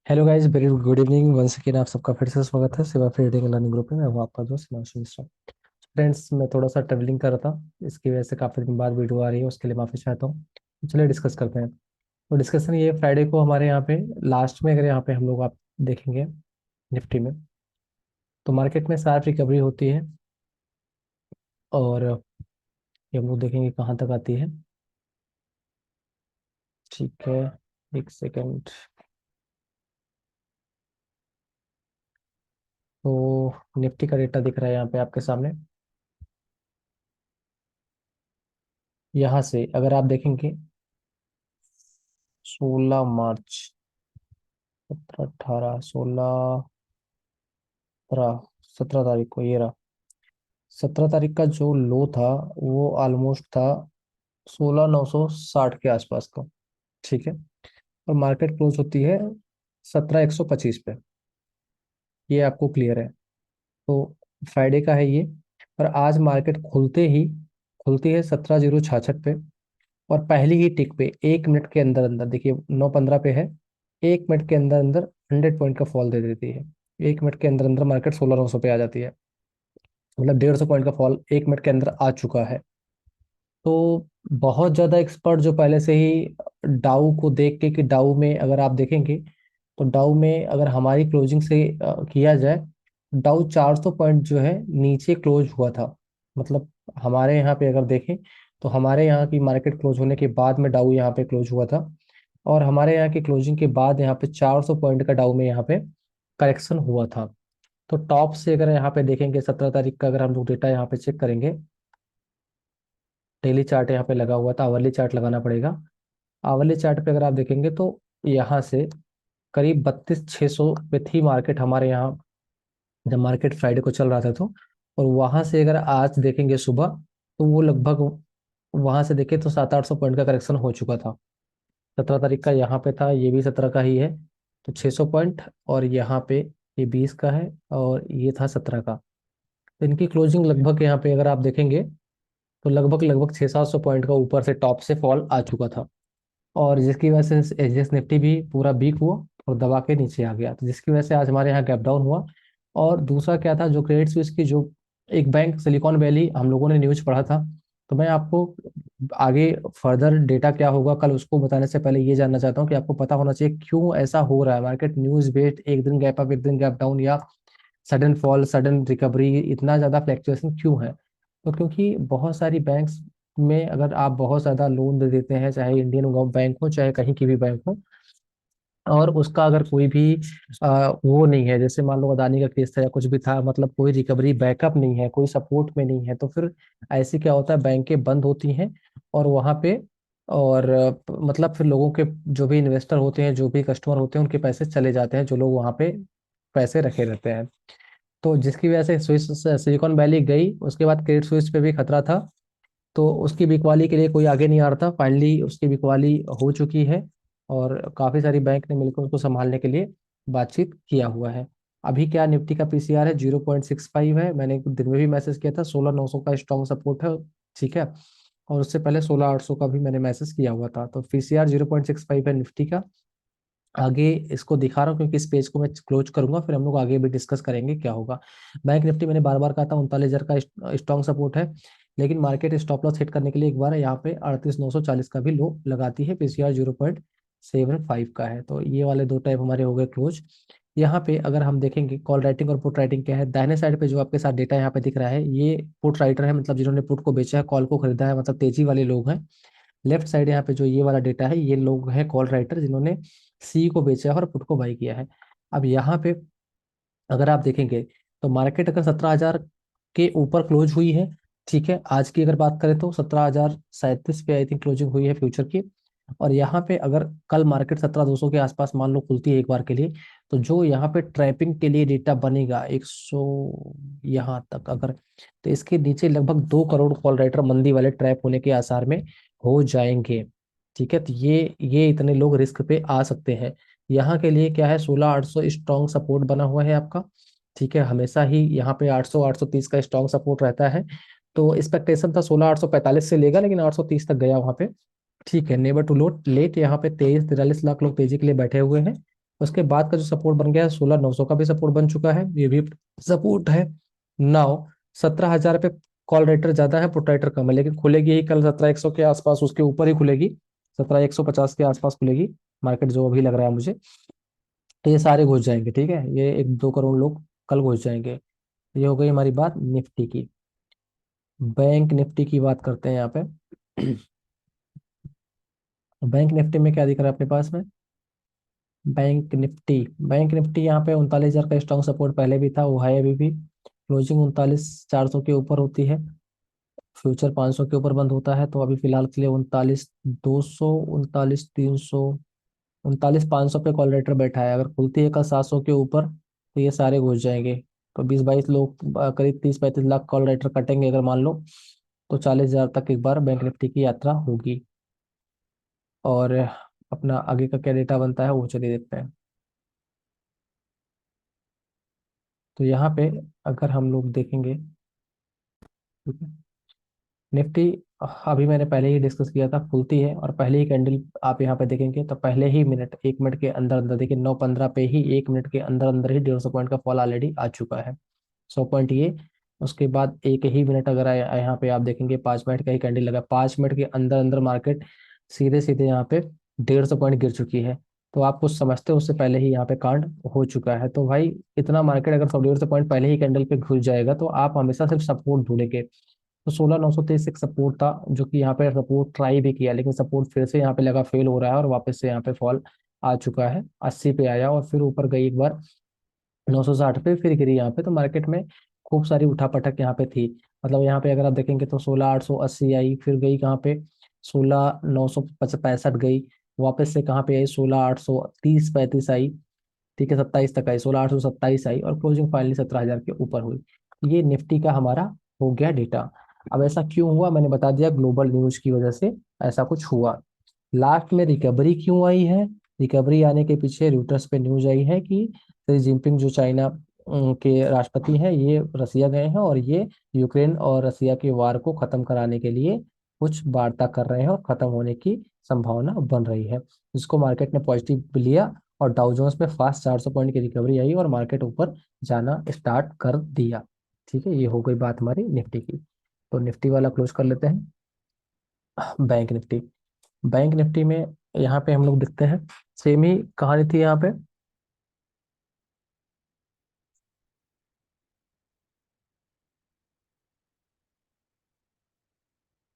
Hello guys, very good evening once again. आप सबका फिर से स्वागत है सेवा फ्री रीडिंग लर्निंग ग्रुप में। मैं हूं आपका दोस्त हिमांशु मिश्रा। फ्रेंड्स, मैं थोड़ा सा ट्रेवलिंग कर रहा था, इसकी वजह से काफ़ी दिन बाद वीडियो आ रही है, उसके लिए माफ़ी चाहता हूँ। तो चलिए डिस्कस करते हैं। तो डिस्कशन ये फ्राइडे को हमारे यहाँ पे लास्ट में, अगर यहाँ पे हम लोग आप देखेंगे निफ्टी में, तो मार्केट में शार्प रिकवरी होती है। और ये हम लोग देखेंगे कहाँ तक आती है। ठीक है, एक सेकेंड। तो निफ्टी का डेटा दिख रहा है यहाँ पे आपके सामने। यहाँ से अगर आप देखेंगे 16 मार्च, 17 18 16 17 तारीख को ये रहा। 17 तारीख का जो लो था वो ऑलमोस्ट था 16,960 के आसपास का। ठीक है। और मार्केट क्लोज होती है 17,125 पे। ये आपको क्लियर है। तो फ्राइडे का है ये। और आज मार्केट खुलते ही खुलती है 17,066 पे। और पहली ही टिक पे 1 मिनट के अंदर अंदर, देखिए 9:15 पे है, 1 मिनट के अंदर अंदर 100 पॉइंट का फॉल दे देती है। 1 मिनट के अंदर अंदर मार्केट 16,900 पे आ जाती है। मतलब 150 पॉइंट का फॉल 1 मिनट के अंदर आ चुका है। तो बहुत ज्यादा एक्सपर्ट जो पहले से ही डाउ को देख के, कि डाउ में अगर आप देखेंगे, तो डाउ में अगर हमारी क्लोजिंग से किया जाए, डाउ 400 पॉइंट जो है नीचे क्लोज हुआ था। मतलब हमारे यहाँ पे अगर देखें, तो हमारे यहाँ की मार्केट क्लोज होने के बाद में डाउ यहाँ पे क्लोज हुआ था। और हमारे यहाँ की क्लोजिंग के बाद यहाँ पे 400 पॉइंट का डाउ में यहाँ पे करेक्शन हुआ था। तो टॉप से अगर यहाँ पे देखेंगे 17 तारीख का, अगर हम लोग डेटा यहाँ पे चेक करेंगे, डेली चार्ट यहाँ पे लगा हुआ था, आवरली चार्ट लगाना पड़ेगा। आवरली चार्ट पे अगर आप देखेंगे तो यहाँ से करीब 32,600 पे थी मार्केट हमारे यहाँ, जब मार्केट फ्राइडे को चल रहा था। तो और वहां से अगर आज देखेंगे सुबह, तो वो लगभग वहां से देखें तो 700-800 पॉइंट का करेक्शन हो चुका था। 17 तारीख का यहाँ पे था, ये भी 17 का ही है। तो 600 पॉइंट, और यहाँ पे ये 20 का है, और ये था 17 का। तो इनकी क्लोजिंग लगभग यहाँ पे अगर आप देखेंगे, तो लगभग लगभग 600-700 पॉइंट का ऊपर से टॉप से फॉल आ चुका था। और जिसकी वजह से एसजीएस निफ्टी भी पूरा वीक हुआ और दबा के नीचे आ गया, तो जिसकी वजह से आज हमारे यहाँ गैप डाउन हुआ। और दूसरा क्या था, जो क्रेडिट स्विस की जो एक बैंक सिलिकॉन वैली हम लोगों ने न्यूज पढ़ा था। तो मैं आपको आगे फर्दर डेटा क्या होगा कल, उसको बताने से पहले ये जानना चाहता हूँ कि आपको पता होना चाहिए क्यों ऐसा हो रहा है। मार्केट न्यूज बेस्ड, एक दिन गैप अप, एक दिन गैप डाउन, या सडन फॉल सडन रिकवरी, इतना ज्यादा फ्लैक्चुएशन क्यों है? तो क्योंकि बहुत सारी बैंक्स में अगर आप बहुत ज्यादा लोन दे देते हैं, चाहे इंडियन बैंक हो चाहे कहीं की भी बैंक हो, और उसका अगर कोई भी वो नहीं है, जैसे मान लो अदानी का केस था या कुछ भी था, मतलब कोई रिकवरी बैकअप नहीं है, कोई सपोर्ट में नहीं है, तो फिर ऐसे क्या होता है, बैंकें बंद होती हैं। और वहां पे और मतलब फिर लोगों के जो भी इन्वेस्टर होते हैं, जो भी कस्टमर होते हैं, उनके पैसे चले जाते हैं, जो लोग वहां पे पैसे रखे रहते हैं। तो जिसकी वजह से स्विस सिलिकॉन वैली गई, उसके बाद क्रेडिट स्विस पे भी खतरा था। तो उसकी बिकवाली के लिए कोई आगे नहीं आ रहा था, फाइनली उसकी बिकवाली हो चुकी है। और काफी सारी बैंक ने मिलकर उसको संभालने के लिए बातचीत किया हुआ है। अभी क्या निफ्टी का पीसीआर है, 0.65 है। मैंने दिन में भी मैसेज किया था, 16,900 का स्ट्रॉन्ग सपोर्ट है। ठीक है। और उससे पहले 16,800 का भी मैंने मैसेज किया हुआ था। तो पीसीआर 0.65 है निफ्टी का। आगे इसको दिखा रहा हूँ क्योंकि इस पेज को मैं क्लोज करूंगा, फिर हम लोग आगे भी डिस्कस करेंगे क्या होगा। बैंक निफ्टी मैंने बार बार कहा था 39,000 का स्ट्रॉन्ग सपोर्ट है। लेकिन मार्केट स्टॉप लॉस हिट करने के लिए एक बार यहाँ पे 38,940 का भी लो लगाती है। पीसीआर 0.75 का है। तो ये वाले दो टाइप हमारे हो गए क्लोज। यहाँ पे अगर हम देखेंगे कॉल राइटिंग और पुट राइटिंग क्या है, दाहिने साइड पे जो आपके साथ डेटा यहाँ पे दिख रहा है, ये पुट राइटर है, मतलब जिन्होंने पुट को बेचा है, कॉल को खरीदा है, मतलब तेजी वाले लोग हैं। लेफ्ट साइड यहाँ पे जो ये वाला डेटा है, ये लोग हैं कॉल राइटर, जिन्होंने सी को बेचा है और पुट को बाई किया है। अब यहाँ पे अगर आप देखेंगे, तो मार्केट अगर 17,000 के ऊपर क्लोज हुई है, ठीक है, आज की अगर बात करें तो 17,037 पे आई थिंक क्लोजिंग हुई है फ्यूचर की। और यहाँ पे अगर कल मार्केट 17,200 के आसपास मान लो खुलती है एक बार के लिए, तो जो यहाँ पे ट्रैपिंग के लिए डेटा बनेगा 100 यहाँ तक अगर, तो इसके नीचे लगभग 2 करोड़ कॉल राइटर मंदी वाले ट्रैप होने के आसार में हो जाएंगे। ठीक है। तो ये इतने लोग रिस्क पे आ सकते हैं। यहाँ के लिए क्या है, 16,800 स्ट्रॉन्ग सपोर्ट बना हुआ है आपका। ठीक है, हमेशा ही यहाँ पे 800 830 का स्ट्रॉन्ग सपोर्ट रहता है। तो एक्सपेक्टेशन था 16,845 से लेगा, लेकिन 830 तक गया वहां पे। ठीक है, नेबर टू लोट लेट, यहाँ पे 23-43 लाख लोग तेजी के लिए बैठे हुए हैं। उसके बाद का जो सपोर्ट बन गया है 16,900 का भी सपोर्ट बन चुका है, ये भी सपोर्ट है। नाउ 17,000 पे कॉल रेटर ज्यादा है, पुट राइटर कम है, लेकिन खुलेगी ही कल 17,100 के आसपास, उसके ऊपर ही खुलेगी, 17,150 के आसपास खुलेगी मार्केट, जो अभी लग रहा है मुझे। तो ये सारे घुस जाएंगे, ठीक है, ये 1-2 करोड़ लोग कल घुस जाएंगे। ये हो गई हमारी बात निफ्टी की। बैंक निफ्टी की बात करते हैं यहाँ पे। बैंक निफ्टी में क्या दिख रहा है अपने पास में? बैंक निफ्टी यहाँ पे 39,000 का स्ट्रॉन्ग सपोर्ट पहले भी था, वो है अभी भी। क्लोजिंग 39,400 के ऊपर होती है, फ्यूचर 500 के ऊपर बंद होता है, तो अभी फिलहाल के लिए 39,200, 39,300, 39,500 पे कॉल रेटर बैठा है। अगर खुलती है कल 700 के ऊपर तो ये सारे घुस जाएंगे। तो 20-22 लोग, करीब 30-35 लाख कॉल रेटर कटेंगे अगर मान लो, तो 40,000 तक एक बार बैंक निफ्टी की यात्रा होगी। और अपना आगे का क्या डेटा बनता है वो चलिए देखते हैं। तो यहाँ पे अगर हम लोग देखेंगे, ठीक है, निफ्टी अभी मैंने पहले ही डिस्कस किया था, खुलती है और पहले ही कैंडल आप यहाँ पे देखेंगे तो पहले ही मिनट, 1 मिनट के अंदर अंदर, देखिए 9:15 पे ही 1 मिनट के अंदर अंदर ही 150 पॉइंट का फॉल ऑलरेडी आ चुका है, 100 पॉइंट ये। उसके बाद एक ही मिनट अगर यहाँ पे आप देखेंगे, 5 मिनट का ही कैंडल लगा, 5 मिनट के अंदर अंदर मार्केट सीधे सीधे यहाँ पे 150 पॉइंट गिर चुकी है। तो आप कुछ समझते हो, उससे पहले ही यहाँ पे कांड हो चुका है। तो भाई इतना मार्केट अगर 100-150 पॉइंट पहले ही कैंडल पे घुस जाएगा तो आप हमेशा सिर्फ सपोर्ट ढूंढेंगे। तो 16,923 एक सपोर्ट था, जो कि यहाँ पे सपोर्ट ट्राई भी किया, लेकिन सपोर्ट फिर से यहाँ पे लगा फेल हो रहा है और वापस से यहाँ पे फॉल आ चुका है, 80 पे आया और फिर ऊपर गई एक बार 960 पे, फिर गिरी यहाँ पे। तो मार्केट में खूब सारी उठापटक यहाँ पे थी। मतलब यहाँ पे अगर आप देखेंगे तो 16,880 आई, फिर गई कहाँ पे 16,965 गई, वापस से कहाँ पे आई 16,830-35 आई, ठीक है, 27 तक आई, 16,827 आई और क्लोजिंग फाइनली 17,000 के ऊपर हुई। ये निफ्टी का हमारा हो गया डेटा। अब ऐसा क्यों हुआ, मैंने बता दिया, ग्लोबल न्यूज की वजह से ऐसा कुछ हुआ। लास्ट में रिकवरी क्यों आई है? रिकवरी आने के पीछे रूटर्स पे न्यूज आई है कि शी जिनपिंग जो चाइना के राष्ट्रपति हैं, ये रसिया गए हैं और ये यूक्रेन और रसिया के वार को खत्म कराने के लिए कुछ वार्ता कर रहे हैं और खत्म होने की संभावना बन रही है, जिसको मार्केट ने पॉजिटिव लिया और डाउ जोन्स में फास्ट 400 पॉइंट की रिकवरी आई और मार्केट ऊपर जाना स्टार्ट कर दिया। ठीक है, ये हो गई बात हमारी निफ्टी की। तो निफ्टी वाला क्लोज कर लेते हैं। बैंक निफ्टी, बैंक निफ्टी में यहाँ पे हम लोग देखते हैं, सेम ही कहानी थी यहाँ पे।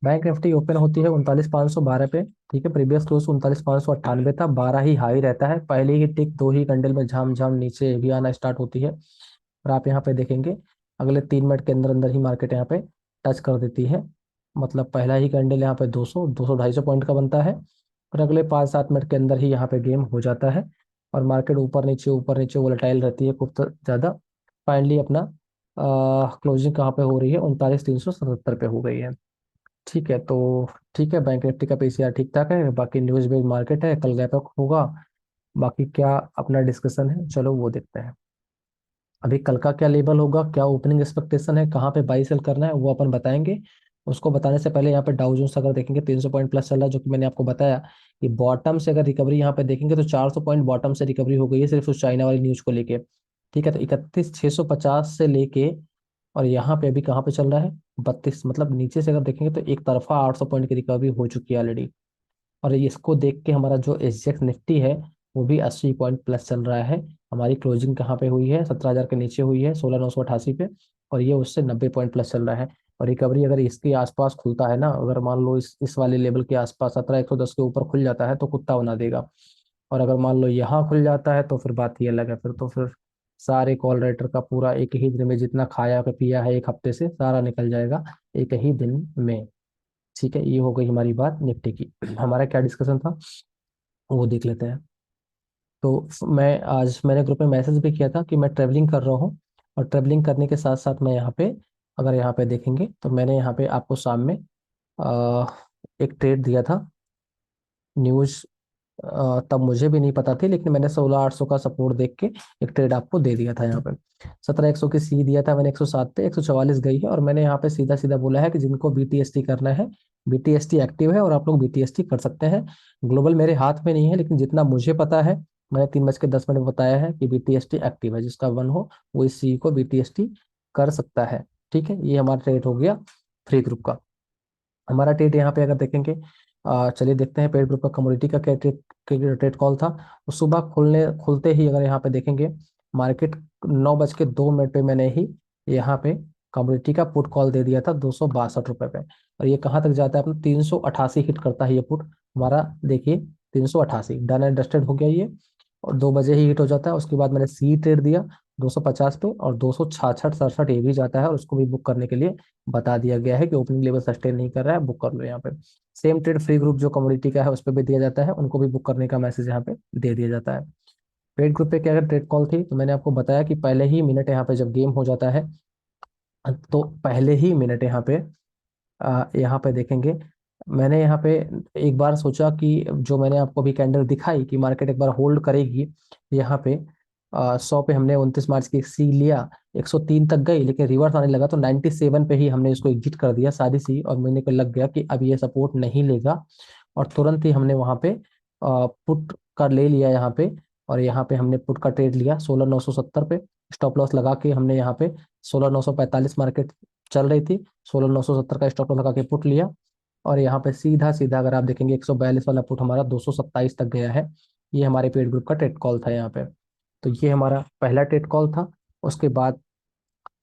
बैंक निफ्टी ओपन होती है 39,512 पे, ठीक है, प्रीवियस क्लोज 39,598 था, 12 ही हाई रहता है, पहले ही टिक 2 ही कैंडल में झाम झाम नीचे भी आना स्टार्ट होती है। और आप यहाँ पे देखेंगे अगले 3 मिनट के अंदर अंदर ही मार्केट यहाँ पे टच कर देती है। मतलब पहला ही कैंडल यहाँ पे 200, 200-250 पॉइंट का बनता है और अगले 5-7 मिनट के अंदर ही यहाँ पे गेम हो जाता है और मार्केट ऊपर नीचे वोलेटाइल रहती है खूब ज़्यादा। फाइनली अपना क्लोजिंग कहाँ पे हो रही है, 39,377 पे हो गई है। ठीक है, तो ठीक है, बैंक निफ्टी का पीसीआर ठीक ठाक है, बाकी न्यूज बेस्ड मार्केट है, कल गैप अप होगा। बाकी क्या अपना डिस्कशन है, चलो वो देखते हैं। अभी कल का क्या लेवल होगा, क्या ओपनिंग एक्सपेक्टेशन है, कहाँ पे बाई सेल करना है, वो अपन बताएंगे। उसको बताने से पहले यहाँ पे डाउ जोन्स अगर देखेंगे 300 पॉइंट प्लस चल रहा है, जो कि मैंने आपको बताया कि बॉटम से अगर रिकवरी यहाँ पे देखेंगे तो 400 पॉइंट बॉटम से रिकवरी हो गई है, सिर्फ उस चाइना वाली न्यूज को लेके। ठीक है, तो 31,650 से लेके और यहाँ पे अभी कहाँ पे चल रहा है 32, मतलब नीचे से अगर देखेंगे तो एक तरफा 800 पॉइंट की रिकवरी हो चुकी है ऑलरेडी। और इसको देख के हमारा जो एसजीएक्स निफ्टी है वो भी 80 पॉइंट प्लस चल रहा है। हमारी क्लोजिंग कहाँ पे हुई है, 17,000 के नीचे हुई है, 16,988 पे, और ये उससे 90 पॉइंट प्लस चल रहा है। और रिकवरी अगर इसके आसपास खुलता है ना, अगर मान लो इस वाले लेवल के आसपास 17,110 के ऊपर खुल जाता है तो कुत्ता बना देगा। और अगर मान लो यहाँ खुल जाता है तो फिर बात ही अलग है, फिर तो फिर सारे कॉल राइटर का पूरा एक ही दिन में जितना खाया पिया है एक हफ्ते से सारा निकल जाएगा एक ही दिन में। ठीक है, ये हो गई हमारी बात निफ्टी की। हमारा क्या डिस्कशन था वो देख लेते हैं। तो मैं आज मैंने ग्रुप में मैसेज भी किया था कि मैं ट्रैवलिंग कर रहा हूँ, और ट्रैवलिंग करने के साथ साथ मैं यहाँ पे, अगर यहाँ पे देखेंगे तो मैंने यहाँ पे आपको शाम में आ, एक ट्रेड दिया था न्यूज, तब मुझे भी नहीं पता थी, लेकिन मैंने 16,800 का सपोर्ट देख के एक ट्रेड आपको दे दिया था यहाँ पे। 17,100 की सी दिया था मैंने 107 पे, 144 गई है और मैंने यहाँ पे सीधा सीधा बोला है कि जिनको बीटीएसटी करना है, बीटीएसटी एक्टिव है और आप लोग बीटीएसटी कर सकते हैं। ग्लोबल मेरे हाथ में नहीं है, लेकिन जितना मुझे पता है मैंने 3:10 में बताया है कि BTST एक्टिव है, जिसका 1 हो वो इस सी को BTST कर सकता है। ठीक है, ये हमारा ट्रेड हो गया फ्री ग्रुप का। हमारा ट्रेड यहाँ पे अगर देखेंगे, चलिए देखते हैं पेड ग्रुप का कमोडिटी का क्या ट्रेड कॉल था। तो सुबह खुलते ही अगर यहाँ पे देखेंगे, मार्केट 9:02 पे मैंने ही यहाँ पे कमोडिटी का पुट कॉल दे दिया था 262 रुपये पे। और ये कहाँ तक जाता है अपना, 388 हिट करता है ये पुट हमारा, देखिए 388 डन एंड डस्टेड हो गया ये। और 2 बजे ही हिट हो जाता है। उसके बाद मैंने सी ट्रेड दिया 250 पे, और 266-67 ये भी जाता है, और उसको भी बुक करने के लिए बता दिया गया है कि ओपनिंग लेवल सस्टेन नहीं कर रहा है, बुक कर लो यहाँ पे। सेम ट्रेड फ्री ग्रुप जो कमोडिटी का है उस पर भी दिया जाता है, उनको भी बुक करने का मैसेज यहाँ पे दे दिया जाता है। पेड ग्रुप पे क्या अगर ट्रेड कॉल थी, तो मैंने आपको बताया कि पहले ही मिनट यहाँ पे जब गेम हो जाता है, तो पहले ही मिनट यहाँ पे देखेंगे, मैंने यहाँ पे एक बार सोचा कि जो मैंने आपको अभी कैंडल दिखाई कि मार्केट एक बार होल्ड करेगी यहाँ पे, 100 पे हमने 29 मार्च की सी लिया, 103 तक गई, लेकिन रिवर्स आने लगा तो 97 पे ही हमने इसको एग्जिट कर दिया सारी सी, और मैंने को लग गया कि अब ये सपोर्ट नहीं लेगा, और तुरंत ही हमने वहां पे पुट का ले लिया यहाँ पे। और यहाँ पे हमने पुट का ट्रेड लिया 16,970 पे, स्टॉप लॉस लगा के हमने यहाँ पे 16,945 मार्केट चल रही थी, 16,970 का स्टॉप लॉस लगा के पुट लिया। और यहाँ पे सीधा सीधा अगर आप देखेंगे 142 वाला पुट हमारा 227 तक गया है। ये हमारे पेड ग्रुप का ट्रेड कॉल था यहाँ पे। तो ये हमारा पहला ट्रेड कॉल था। उसके बाद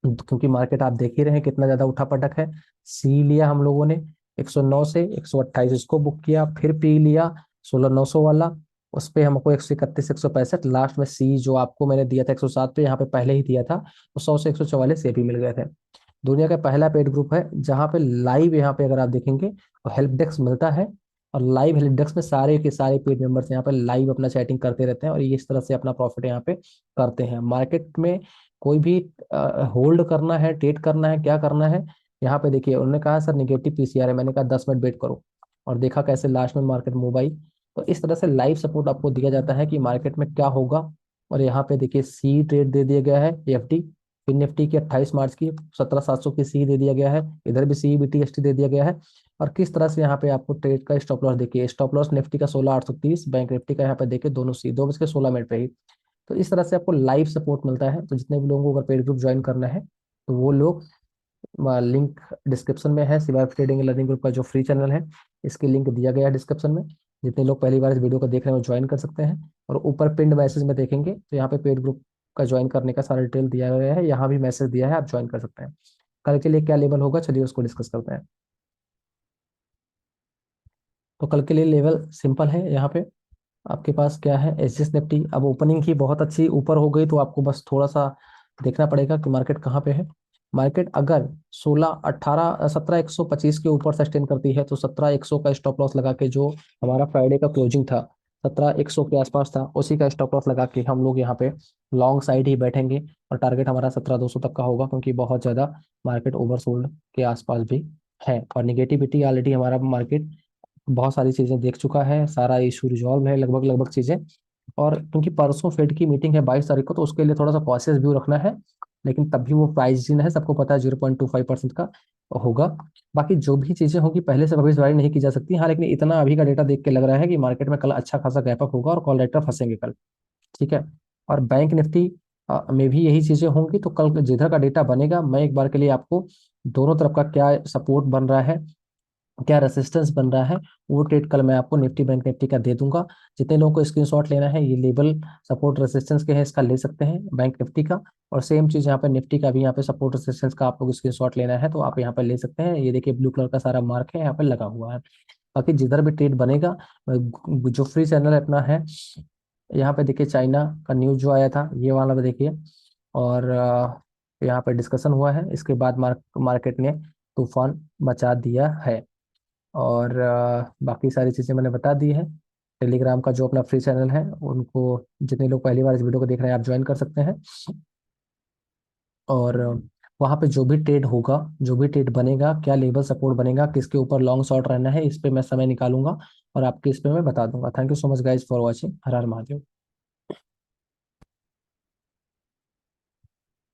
क्योंकि मार्केट आप देख ही रहे हैं कितना ज्यादा उठा पटक है, सी लिया हम लोगों ने 109 से 128, इसको बुक किया, फिर पी लिया 16,900 वाला, उस पे हमको 131 165, लास्ट में सी जो आपको मैंने दिया था 107 पे, यहाँ पे पहले ही दिया था, तो 100 से 144 ये भी मिल गए थे। दुनिया का पहला पेड ग्रुप है जहाँ पे लाइव, यहाँ पे अगर आप देखेंगे तो हेल्प डेस्क मिलता है, और लाइव हेल्प डेस्क में सारे के सारे पेड मेंबर्स यहाँ पे लाइव अपना चैटिंग करते रहते हैं, और ये इस तरह से अपना प्रॉफिट यहाँ पे करते हैं। मार्केट में कोई भी होल्ड करना है, ट्रेड करना है, क्या करना है, यहाँ पे देखिए उन्होंने कहा सर निगेटिव पीसीआर है, मैंने कहा 10 मिनट वेट करो, और देखा कैसे लास्ट में मार्केट मूव आई। तो इस तरह से लाइव सपोर्ट आपको दिया जाता है कि मार्केट में क्या होगा। और यहाँ पे देखिए सी ट्रेड दे दिया गया है एफडी, फिर निफ्टी की 28 मार्च की 17,700 की सी दे दिया गया है, इधर भी सी BTST दे दिया गया है। और किस तरह से यहाँ पे आपको ट्रेड का स्टॉप लॉस देखिए, स्टॉप लॉस निफ्टी का 16,830, बैंक निफ्टी का यहाँ पे देखिए दोनों सी 2:16 पे ही। तो इस तरह से आपको लाइव सपोर्ट मिलता है। तो जितने भी लोगों को अगर पेड ग्रुप ज्वाइन करना है, तो वो लोग, लिंक डिस्क्रिप्शन में है, सिवाय ट्रेडिंग लर्निंग ग्रुप का जो फ्री चैनल है, इसकी लिंक दिया गया है डिस्क्रिप्शन में। जितने लोग पहली बार इस वीडियो को देख रहे हैं वो ज्वाइन कर सकते हैं। और ऊपर पिंड मैसेज में देखेंगे तो यहाँ पे पेड ग्रुप का ज्वाइन करने का सारा डिटेल दिया गया है, यहाँ भी मैसेज दिया है, आप ज्वाइन कर सकते हैं। कल के लिए क्या लेवल होगा, चलिए उसको डिस्कस करते हैं। तो कल के लिए लेवल सिंपल है, यहाँ पे आपके पास क्या है, एसजीएस निफ्टी अब ओपनिंग ही बहुत अच्छी ऊपर हो गई, तो आपको बस थोड़ा सा देखना पड़ेगा कि मार्केट कहाँ पे है। मार्केट अगर 17,125 के ऊपर सस्टेन करती है, तो 17,100 का स्टॉप लॉस लगा के, जो हमारा फ्राइडे का क्लोजिंग था 17,100 के आसपास था, उसी का स्टॉप लॉस लगा के हम लोग यहाँ पे लॉन्ग साइड ही बैठेंगे। और टारगेट हमारा 17,200 तक का होगा, क्योंकि बहुत ज्यादा मार्केट ओवरसोल्ड के आसपास भी है, और निगेटिविटी ऑलरेडी हमारा मार्केट बहुत सारी चीजें देख चुका है, सारा इशू रिजॉल्व है लगभग लगभग चीजें। और क्योंकि परसों फेड की मीटिंग है 22 तारीख को, तो उसके लिए थोड़ा सा कॉशियस व्यू रखना है, लेकिन तब भी वो प्राइस है, सबको पता है 0.25% का होगा। बाकी जो भी चीजें होंगी पहले से भविष्यवाणी नहीं की जा सकती, हाँ, लेकिन इतना अभी का डेटा देख के लग रहा है कि मार्केट में कल अच्छा खासा गैप अप होगा और कॉल राइटर फंसेंगे कल। ठीक है। और बैंक निफ्टी में भी यही चीजें होंगी। तो कल जिधर का डेटा बनेगा, मैं एक बार के लिए आपको दोनों तरफ का क्या सपोर्ट बन रहा है, क्या रेसिस्टेंस बन रहा है, वो ट्रेड कल मैं आपको निफ्टी बैंक निफ्टी का दे दूंगा। जितने लोगों को स्क्रीनशॉट लेना है, ये लेवल सपोर्ट रेसिस्टेंस के हैं, इसका ले सकते हैं बैंक निफ्टी का। और सेम चीज यहाँ पे निफ्टी का भी, यहाँ पे सपोर्ट रेसिस्टेंस का आप लोग स्क्रीनशॉट लेना है तो आप यहाँ पे ले सकते हैं। ये देखिए ब्लू कलर का सारा मार्क है यहाँ पे लगा हुआ है। बाकी जिधर भी ट्रेड बनेगा, जो फ्री चैनल अपना है, यहाँ पे देखिए चाइना का न्यूज जो आया था ये वाला भी देखिए, और यहाँ पे डिस्कशन हुआ है, इसके बाद मार्केट ने तूफान मचा दिया है। और बाकी सारी चीज़ें मैंने बता दी है। टेलीग्राम का जो अपना फ्री चैनल है, उनको जितने लोग पहली बार इस वीडियो को देख रहे हैं आप ज्वाइन कर सकते हैं। और वहाँ पे जो भी ट्रेड होगा, जो भी ट्रेड बनेगा, क्या लेवल सपोर्ट बनेगा, किसके ऊपर लॉन्ग शॉर्ट रहना है, इस पे मैं समय निकालूंगा और आपके इस पे मैं बता दूंगा। Thank you so much guys for watching. Her her Mahadev.